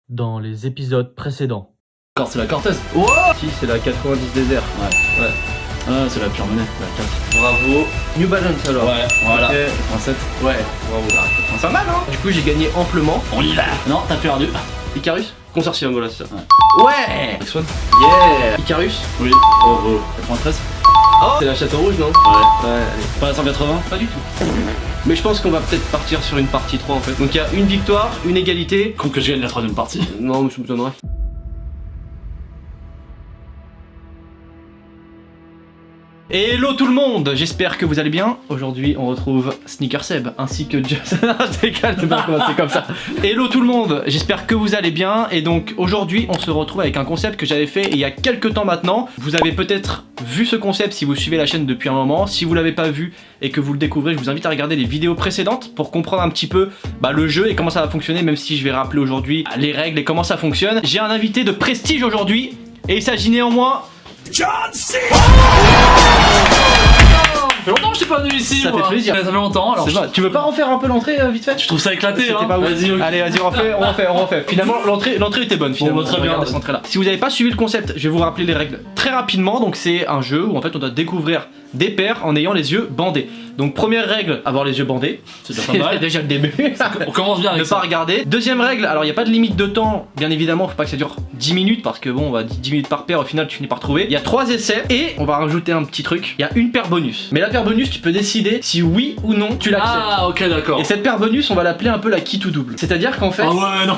dans les épisodes précédents. C'est la Cortez. Oh si, c'est la 90 désert. Ouais. Ah, c'est la pure monnaie, la 4. Bravo. New Balance alors. Ouais, voilà. Ok. 87. Ouais, bravo. C'est pas mal hein. Du coup j'ai gagné amplement. On y va. Non, t'as perdu. Icarus Consortium, Angola, c'est ça. Ouais. X1. Yeah. Icarus. Oui. Oh. 93. Oh c'est la Château Rouge non? Ouais. Ouais, allez. Pas la 180. Pas du tout. Mais je pense qu'on va peut-être partir sur une partie 3 en fait. Donc il y a une victoire, une égalité. Con que je gagne la troisième partie. Non, mais je me donnerai. Hello tout le monde, j'espère que vous allez bien. Aujourd'hui on retrouve Sneaker Seb ainsi que Just. C'est comme ça. Hello tout le monde, j'espère que vous allez bien. Et donc aujourd'hui on se retrouve avec un concept que j'avais fait il y a quelques temps maintenant. Vous avez peut-être vu ce concept si vous suivez la chaîne depuis un moment. Si vous l'avez pas vu et que vous le découvrez, je vous invite à regarder les vidéos précédentes pour comprendre un petit peu le jeu et comment ça va fonctionner, même si je vais rappeler aujourd'hui les règles et comment ça fonctionne. J'ai un invité de prestige aujourd'hui et il s'agit néanmoins John C. Ça fait longtemps que je t'ai pas venu ici. Ça moi. fait plaisir. Ça fait longtemps. Alors Tu veux pas refaire un peu l'entrée vite fait? je trouve ça éclaté. C'était Hein. pas ouf. Vas-y. Ok. Allez, vas-y, on refait. Finalement, l'entrée était bonne. Finalement, très on bien. regarde cette entrée-là. Si vous n'avez pas suivi le concept, je vais vous rappeler les règles très rapidement. Donc, c'est un jeu où en fait on doit découvrir des paires en ayant les yeux bandés. Donc, première règle, avoir les yeux bandés. C'est déjà pas mal. Déjà le début. On commence bien avec Ne ça. pas regarder. Deuxième règle, alors il n'y a pas de limite de temps, bien évidemment, faut pas que ça dure 10 minutes parce que bon, 10 minutes par paire, au final tu finis par trouver. Il y a 3 essais et on va rajouter un petit truc, il y a une paire bonus. Mais la paire bonus, tu peux décider si oui ou non tu l'acceptes. Ah ok d'accord. Et cette paire bonus, on va l'appeler un peu la qui tout double. C'est-à-dire qu'en fait, Ah ouais non.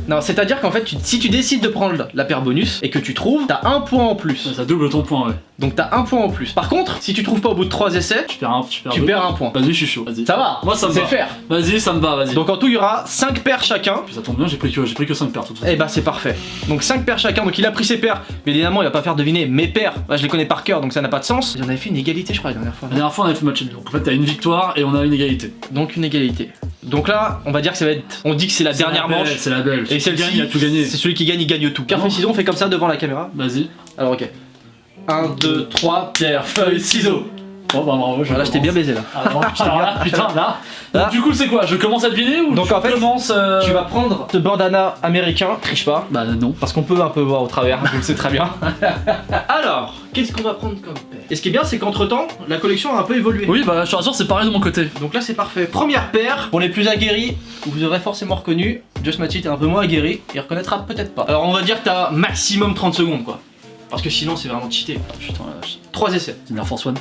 non, c'est-à-dire qu'en fait, si tu décides de prendre la paire bonus et que tu trouves, t'as un point en plus. Ça double ton point ouais. Donc t'as un point en plus. Par contre, si tu trouves pas au bout de 3 essais, Tu perds un. tu deux. perds un point. Vas-y je suis chaud. Vas-y. Ça va. Moi ça me c'est va. faire. Vas-y ça me va vas-y. Donc en tout, il y aura 5 paires chacun. Puis ça tombe bien j'ai pris que 5 paires toute façon. Et bah c'est parfait. Donc 5 paires chacun, donc il a pris ses paires. Mais évidemment il va pas faire deviner mes paires. Bah, je les connais par cœur donc ça n'a pas de sens. J'en avais fait une égalité je crois la dernière fois. La dernière fois on avait fait match nul. Donc en fait t'as une victoire et on a une égalité. Donc une égalité. Donc là on va dire que ça va être. On dit que c'est la dernière manche. C'est la belle. Et Celui qui celle-ci, gagne il a tout gagné. c'est celui qui gagne, il gagne tout. Pierre, Non. feuille, ciseaux, on fait comme ça devant la caméra. Vas-y. Alors ok. 1, 2, 3, pierre, feuille, ciseaux. Bon bah bravo. Voilà, je t'ai bien baisé là. Ah non, alors là, putain, là. Là. Donc, du coup, c'est quoi? Je commence à deviner ou Donc, tu en fait, commences Tu vas prendre ce bandana américain, triche pas. Bah non. Parce qu'on peut un peu voir au travers, je le sais très bien. Alors, qu'est-ce qu'on va prendre comme paire? Et ce qui est bien, c'est qu'entre temps, la collection a un peu évolué. Oui, bah je te rassure, c'est pareil de mon côté. Donc là, c'est parfait. Première paire, pour les plus aguerris, vous aurez forcément reconnu. Just Matchy est un peu moins aguerri, il reconnaîtra peut-être pas. Alors, on va dire que t'as maximum 30 secondes quoi. Parce que sinon, c'est vraiment cheaté. Putain, 3 essais. c'est une Air Force One.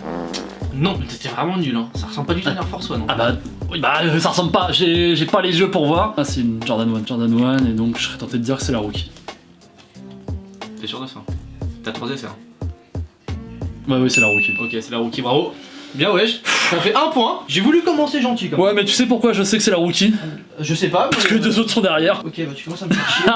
Non, mais t'étais vraiment nul, hein. Ça ressemble pas du tout à une Air Force One. Ah bah, oui, bah ça ressemble pas, j'ai pas les yeux pour voir. Ah, c'est une Jordan 1, et donc je serais tenté de dire que c'est la rookie. T'es sûr de ça? T'as 3 essais. Hein. Ouais, oui, c'est la rookie. Ok, c'est la rookie, bravo. Bien, wesh. Ça fait 1 point. J'ai voulu commencer gentil comme Ouais, mais tu sais pourquoi je sais que c'est la rookie? Je sais pas. Parce que les deux autres sont derrière. Ok, bah tu commences à me faire chier.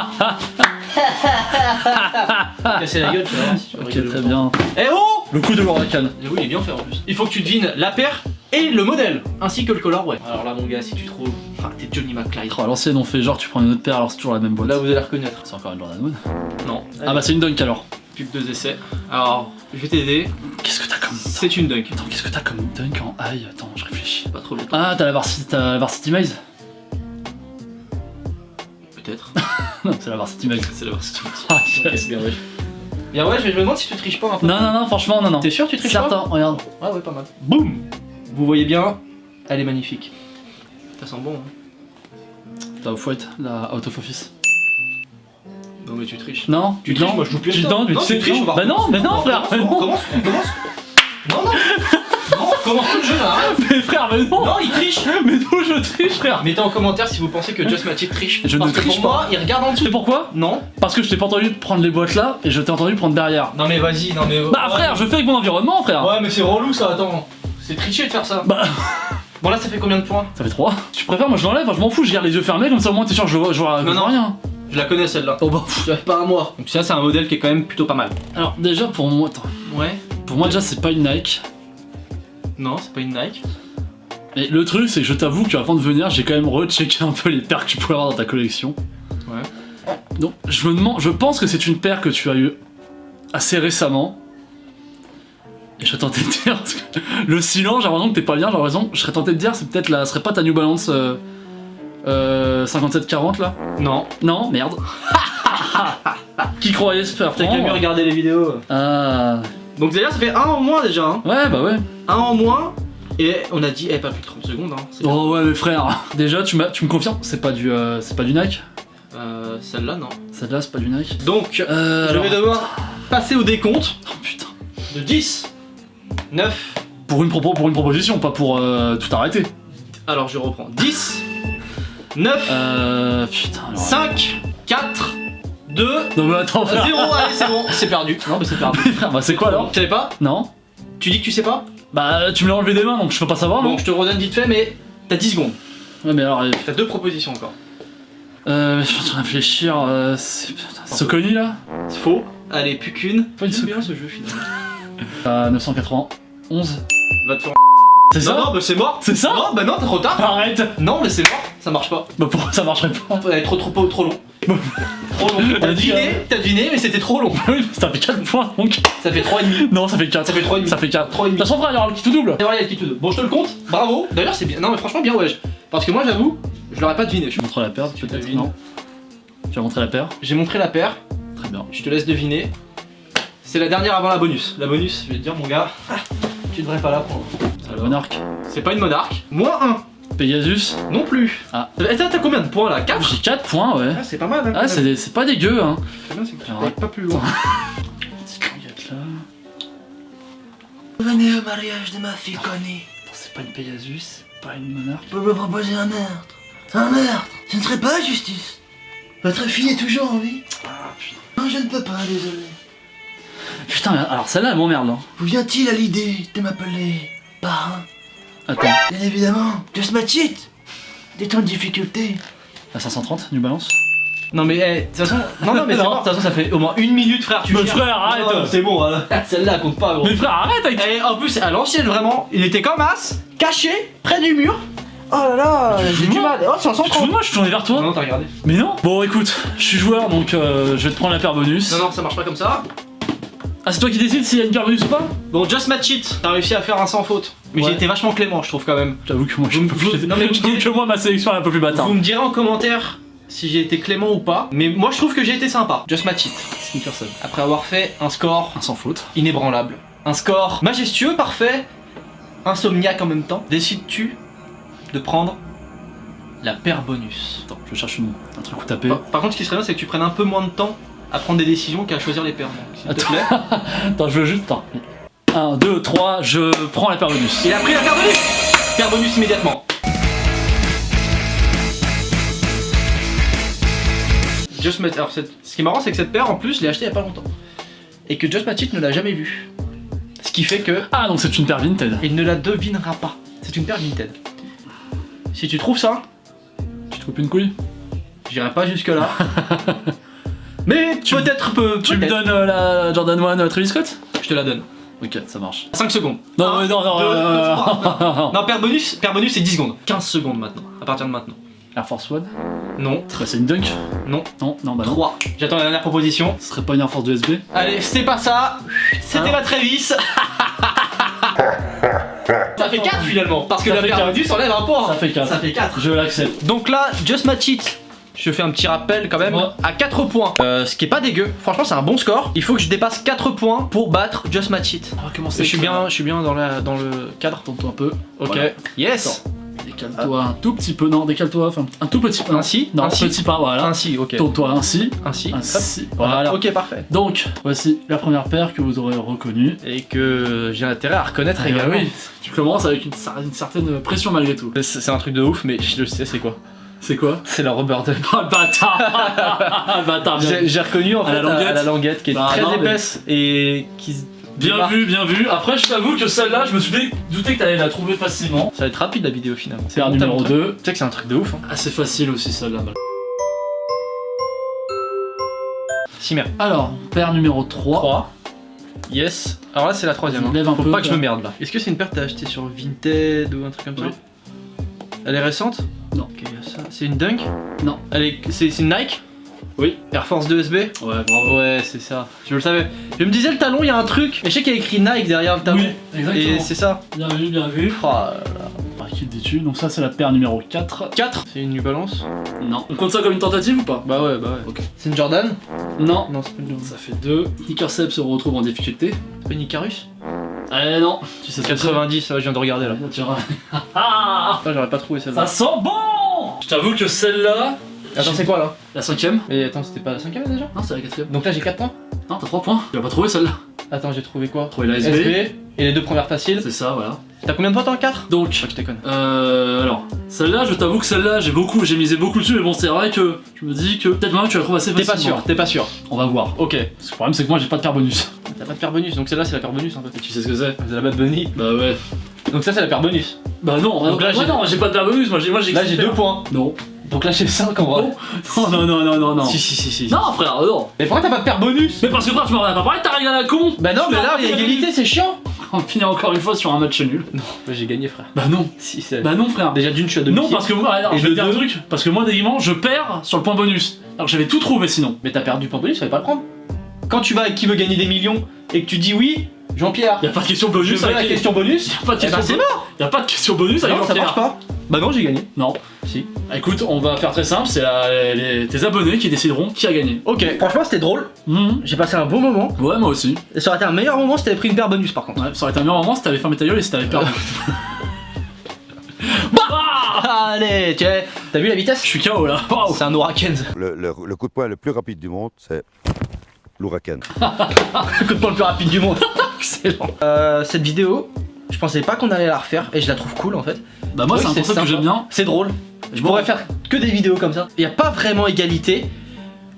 Casser la gueule, tu vas voir si tu veux Ok, rigoler très longtemps. bien. Eh oh! Le coup de l'Huracan. Et oui, il est bien fait en plus. Il faut que tu devines la paire et le modèle, ainsi que le colorway. Alors là, mon gars, si tu trouves. Ah, t'es Johnny McFly. À l'ancienne, on fait genre tu prends une autre paire alors c'est toujours la même boîte. Là, vous allez reconnaître. C'est encore une Jordan 1. Non. Ah bah c'est une dunk alors. Plus que 2 essais. Alors, je vais t'aider. Qu'est-ce que t'as comme. C'est une dunk. Attends, qu'est-ce que t'as comme dunk en high? Attends, je réfléchis. Pas trop longtemps. Ah, t'as la Varsity Maze? Peut-être. Non, c'est la Varsity Maze. C'est la varsity. Ah, Ok, yes. bien, wesh. Bien, ouais, je me demande si tu triches pas un peu. Non, franchement, non. T'es sûr que tu triches pas? Certain, regarde. Ah ouais, pas mal. Boum! Vous voyez bien, elle est magnifique. Ça sent bon, hein? T'as Off-White, la Out of Office. Non mais tu triches. Non, Tu triches, moi je joue plus Tu avec toi. mais Non, tu sais. tu triches, on va Bah non, mais non, frère, mais On non. commence. Non, non. Non, on commence tout le jeu là. Hein. Mais frère, mais non. Non, il triche. Mais non, je triche, frère. Mettez en commentaire si vous pensez que Just Matchy triche. Je Parce ne que triche pour pas. moi, il regarde en Tu dessous. sais pourquoi? Non. Parce que je t'ai pas entendu prendre les boîtes là et je t'ai entendu prendre derrière. Non mais vas-y, non mais. Bah frère, je fais avec mon environnement, frère. Ouais, mais c'est relou ça, attends. C'est tricher de faire ça. Bah, Bon, là, ça fait combien de points? ça fait 3. Tu préfères, moi je l'enlève, je m'en fous, je garde les yeux fermés comme ça au moins t'es sûr que je vois Non, non. rien. Je la connais celle-là. Oh bah. Tu arrives pas à moi. Donc, ça, c'est un modèle qui est quand même plutôt pas mal. Alors déjà pour moi, attends. Ouais. Pour moi déjà c'est pas une Nike. Non, c'est pas une Nike. Mais le truc c'est que je t'avoue qu'avant de venir j'ai quand même rechecké un peu les paires que tu pouvais avoir dans ta collection. Ouais. Donc je me demande, je pense que c'est une paire que tu as eu assez récemment. Et je serais tenté de dire, parce que le silence, j'ai l'impression que t'es pas bien, j'ai l'impression, je serais tenté de dire, c'est peut-être la, serait pas ta New Balance 57-40 là. Non. Non, merde. Qui croyait se faire T'as qu'à mieux prendre? regarder les vidéos. Ah. Donc déjà, ça fait 1 en moins déjà. Hein. Ouais, bah ouais. 1 en moins. Et on a dit, pas plus de 30 secondes. Hein. C'est Oh ouais, mais frère. Déjà, tu me confirmes? C'est pas du Nike? Celle-là, non. Celle-là, c'est pas du Nike. Donc, je alors- vais devoir passer au décompte Oh putain. de 10, 9. Pour une proposition, pas pour tout arrêter. Alors, je reprends. 10, 9, Putain. Alors... 5, 4, 2, Non mais attends, frère. 0. Allez, c'est bon. C'est perdu. Non, mais c'est perdu. Frère, bah c'est quoi alors? Tu savais pas? Non. Tu dis que tu sais pas? Bah tu me l'as enlevé des mains donc je peux pas savoir. Bon, Non je te le redonne vite fait, mais t'as 10 secondes. Ouais mais alors. T'as 2 propositions encore. Je suis en train de réfléchir. C'est putain, Soconi là? C'est faux. Allez, plus qu'une. Pas une J'aime Soconi. bien ce jeu finalement. 991. Va te faire. C'est ça? Non, bah c'est mort. C'est ça? Non, bah non, t'es trop tard. Arrête. Non, mais c'est mort. Ça marche pas. Bah pourquoi ça marcherait pas? Trop long. trop long. T'as deviné, mais c'était trop long. Oui, ça fait 4 points donc. Ça fait 3,5. Non, ça fait 4. Ça fait 3,5. Ça fait 4. 3,5. De toute façon, frère, il y aura le qui tout double. C'est vrai, il y a le qui tout deux. Bon, je te le compte. Bravo. D'ailleurs, c'est bien. Non, mais franchement, bien, ouais. Parce que moi, j'avoue, je l'aurais pas deviné. Je montre la paire, tu devines. devines. Non. Tu vas montrer la paire. J'ai montré la paire. Très bien. Je te laisse deviner. C'est la dernière avant la bonus. La bonus, je vais te dire, mon gars, tu devrais pas la prendre. C'est le monarque. C'est pas une monarque. Moins 1. Pegasus. Non plus. Ah. T'as combien de points là? 4. J'ai 4 points, ouais. Ah, c'est pas mal. Hein, Ah, c'est pas dégueu, hein. bien, c'est que tu Alors, vas pas plus loin. Petite languette là. Venez au mariage de ma fille Connie. C'est pas une Pegasus, pas une monarque. Je peux me proposer un meurtre. Un meurtre. Ce ne serait pas justice. Votre fille est toujours en vie. Ah putain. Non, je ne peux pas, désolé. Putain, mais alors celle-là, elle m'emmerde là. Vous vient-il à l'idée de m'appeler parrain? Attends, Bien évidemment, Just Match It. Des temps de difficulté. à 530, New Balance. Non, mais de toute façon. Non, mais c'est Non. mort. De toute façon, ça fait au moins 1 minute, frère. Tu Mais chiales. frère, arrête. Non, c'est bon, voilà. Celle-là compte pas, gros. Mais frère, arrête avec. Et en plus, à l'ancienne, vraiment, il était comme as, caché, près du mur. Oh là là, j'ai du mal. Oh, c'est en 130. Moi, je suis tourné vers toi. Non, t'as regardé. Mais non. Bon, écoute, je suis joueur donc je vais te prendre la paire bonus. Non, ça marche pas comme ça. Ah, c'est toi qui décides s'il y a une paire bonus ou pas? Bon, Just Match It, t'as réussi à faire un sans faute. Mais Ouais. j'ai été vachement clément, je trouve quand même. J'avoue que moi, je Vous- peux vous- plus. non, mais vous- J'avoue que moi, ma sélection est un peu plus bâtard. Vous me direz en commentaire si j'ai été clément ou pas. Mais moi, je trouve que j'ai été sympa. Just Match It. Sneaker Sub. Après avoir fait un score Un sans faute. inébranlable, un score majestueux, parfait, insomniaque en même temps, décides-tu de prendre la paire bonus? Attends, je cherche un truc où taper. Par contre, ce qui serait bien, c'est que tu prennes un peu moins de temps à prendre des décisions qu'à choisir les paires. Donc, s'il te Attends. plaît. Attends, je veux juste. Attends. 1, 2, 3, je prends la paire bonus. Il a pris la paire bonus. Paire bonus immédiatement. Just Match. Alors, ce qui est marrant, c'est que cette paire, en plus, je l'ai achetée il y a pas longtemps. Et que Just Match It ne l'a jamais vue. Ce qui fait que Ah, donc c'est une paire vintage. il ne la devinera pas. C'est une paire Vinted. Si tu trouves ça, Tu te coupes une couille? j'irai pas jusque là. Mais peut-être peu. Tu me peut-être. donnes la Jordan 1 Travis Scott? Je te la donne. Ok, ça marche. 5 secondes. Non, Un, mais non, non, deux, trois. Non, paire bonus c'est 10 secondes. 15 secondes maintenant, à partir de maintenant. Air Force One? Non. Bah, c'est une dunk? Non. Non, non, bah non. 3. J'attends la dernière proposition. Ce serait pas une Air Force de SB? Allez, c'est pas ça. C'était Hein la Travis. Ça fait 4 finalement. Parce que Ça la fait paire quatre. bonus enlève un point. Ça fait 4. Ça fait 4. Je l'accepte. Donc là, Just Match It. Je fais un petit rappel quand même. Ouais. À 4 points. Ce qui est pas dégueu. Franchement, c'est un bon score. Il faut que je dépasse 4 points pour battre Just Match It. On va commencer. Je suis bien dans le cadre. Tourne-toi un peu. Ok. Voilà. Yes. Décale-toi un tout petit peu. Non, décale-toi. Enfin, un tout petit peu. Ainsi. Non, Ainsi. petit pas, voilà. Ainsi, ok. Tourne-toi ainsi. Ainsi. Ainsi. Voilà. Ok, parfait. Donc, voici la première paire que vous aurez reconnue. Et que j'ai intérêt à reconnaître Eh ben également. oui, tu commences avec une certaine pression malgré tout. C'est un truc de ouf, mais je le sais, c'est quoi? C'est quoi? C'est la Rubber Duck. Oh le bâtard. Le bâtard, bien vu. J'ai reconnu en À fait la languette. à la languette qui est Bah, très non, mais- épaisse et qui se Bien démarque. vu, bien vu. Après, je t'avoue que celle-là, je me suis douté que t'allais la trouver facilement. Ça va être rapide la vidéo finalement. Paire numéro 2. Tu sais que c'est un truc de ouf. Hein. Assez facile aussi celle-là. Si merde. Alors, paire numéro 3. 3. Yes. Alors là c'est la troisième. Je Hein. lève un Faut peu, pas que je me là. merde là. Est-ce que c'est une paire que t'as achetée sur Vinted ou un truc comme ça? Oui. Elle est récente? Non. Ok, y a ça. C'est une Dunk? Non. C'est une Nike? Oui. Air Force 2 SB? Ouais, bravo. Ouais, c'est ça. Je le savais. Je me disais le talon, il y a un truc. Mais je sais qu'il y a écrit Nike derrière le talon. Oui, exactement. Et c'est ça. Bien vu, bien vu. Oh là là. Ouais, À qui le dis-tu? Donc ça c'est la paire numéro 4. 4, c'est une New Balance. Non. On compte ça comme une tentative ou pas? Bah ouais. Ok. C'est une Jordan? Non. Non, c'est pas une. Ça fait 2. Sneaker Seb se retrouve en difficulté. C'est pas une Icarus? Eh non. Tu sais ce que c'est? 90, je viens de regarder là. Tu vois. Ah, Ah, j'aurais pas trouvé celle-là. ça sent bon. Je t'avoue que celle-là... Attends, c'est quoi là? La 5ème? Mais attends, c'était pas la 5ème déjà? Non, c'est la 4ème. Donc là j'ai 4 points? Non, t'as 3 points. Tu vas pas trouver celle-là. Attends, j'ai trouvé quoi? Trouver la SB. SB et les deux premières faciles. C'est ça, voilà. T'as combien de points toi? 4? Donc, Je déconne. alors, celle-là, je t'avoue que celle-là, j'ai misé beaucoup dessus, mais bon, c'est vrai que je me dis que peut-être maintenant tu la trouves assez facilement. T'es pas sûr. On va voir. Ok. Parce que le problème, c'est que moi, j'ai pas de paire bonus. T'as pas de paire bonus, donc celle-là c'est la paire bonus un peu. Et tu sais ce que c'est? C'est la Bad Bunny. Bah ouais. Donc ça c'est la paire bonus. Bah non, Donc là, non, j'ai pas de paire bonus, moi j'ai Là j'ai 2 points. Non. Donc là j'ai 5 en vrai. Non. Si. Non, frère, non. Mais pourquoi t'as pas de paire bonus? Mais parce que frère, tu m'en as pas parlé, t'as rien à la con. Bah non, mais là il y a égalité, c'est chiant. On finit encore une fois sur un match nul. Non, bah, j'ai gagné frère. Bah non. Si, c'est. Bah non, frère. Déjà d'une je suis à Non, domicile. parce que moi, alors, Et je vais de te dire un deux. truc. Parce que moi, déguisement, je perds sur le point bonus. Alors j'avais tout trouvé sinon. Mais t'as perdu point bonus, fallait pas le prendre. Quand tu vas avec qui veut gagner des millions et que tu dis oui, Jean-Pierre, Y'a pas de question je bonus veux la avec question bonus. Y'a pas de Eh ben, question c'est mort. Y'a pas de question bonus avec Non, ça Jean-Pierre. marche pas. Bah non, j'ai gagné. Non. Si. Écoute, on va faire très simple, c'est tes abonnés qui décideront qui a gagné. Ok, franchement c'était drôle. Mhm. J'ai passé un bon moment. Ouais, moi aussi. Et ça aurait été un meilleur moment si t'avais pris une paire bonus par contre. Ouais, ça aurait été un meilleur moment si t'avais fermé ta gueule et si t'avais perdu. Allez, tiens, t'as vu la vitesse? Je suis KO là. Waouh. C'est un Huracan. Le coup de poing le plus rapide du monde, c'est l'Huracan. Le coup de poing le plus rapide du monde. Excellent. Cette vidéo, je pensais pas qu'on allait la refaire et je la trouve cool en fait. Bah moi Oui, c'est un concept que sympa. j'aime bien. C'est drôle. Je pourrais faire que des vidéos comme ça. Il n'y a pas vraiment égalité.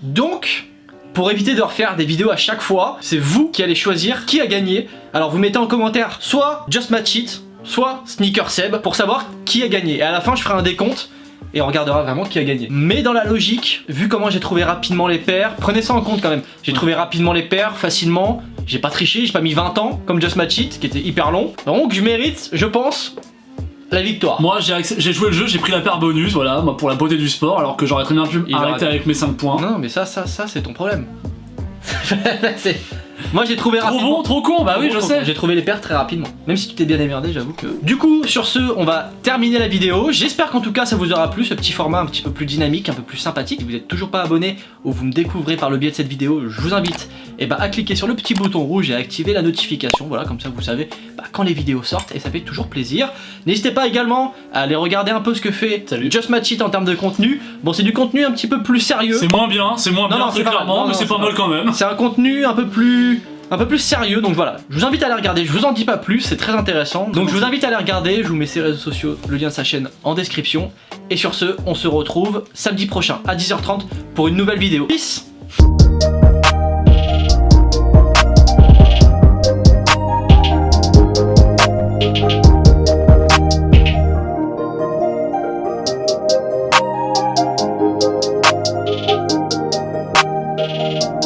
Donc, pour éviter de refaire des vidéos à chaque fois, c'est vous qui allez choisir qui a gagné. Alors vous mettez en commentaire soit Just Match It, soit Sneaker Seb pour savoir qui a gagné. Et à la fin, je ferai un décompte et on regardera vraiment qui a gagné. Mais dans la logique, vu comment j'ai trouvé rapidement les paires, prenez ça en compte quand même. J'ai trouvé rapidement les paires, facilement. J'ai pas triché, j'ai pas mis 20 ans comme Just Match It qui était hyper long. Donc je mérite, je pense, la victoire. Moi j'ai joué le jeu, j'ai pris la paire bonus, voilà, moi, pour la beauté du sport, alors que j'aurais très bien pu Il arrêter aurait- avec mes 5 points. Non, mais ça c'est ton problème. Moi j'ai trouvé Trop rapidement. bon, trop con, bah oui, je Trop sais. con. J'ai trouvé les paires très rapidement. Même si tu t'es bien émerdé, j'avoue que. Du coup, sur ce, on va terminer la vidéo. J'espère qu'en tout cas ça vous aura plu, ce petit format un petit peu plus dynamique, un peu plus sympathique. Si vous n'êtes toujours pas abonné ou vous me découvrez par le biais de cette vidéo, je vous invite à cliquer sur le petit bouton rouge et à activer la notification. Voilà, comme ça vous savez quand les vidéos sortent et ça fait toujours plaisir. N'hésitez pas également à aller regarder un peu ce que fait Salut. Just Match It en termes de contenu. Bon, c'est du contenu un petit peu plus sérieux. C'est moins bien, très c'est pas mal. clairement, Non, mais non, c'est c'est pas pas mal quand même. C'est un contenu un peu plus sérieux, donc voilà, je vous invite à aller regarder, je vous en dis pas plus, c'est très intéressant. Donc je vous invite à aller regarder, je vous mets ses réseaux sociaux, le lien de sa chaîne en description. Et sur ce, on se retrouve samedi prochain à 10h30 pour une nouvelle vidéo. Peace. Thank you.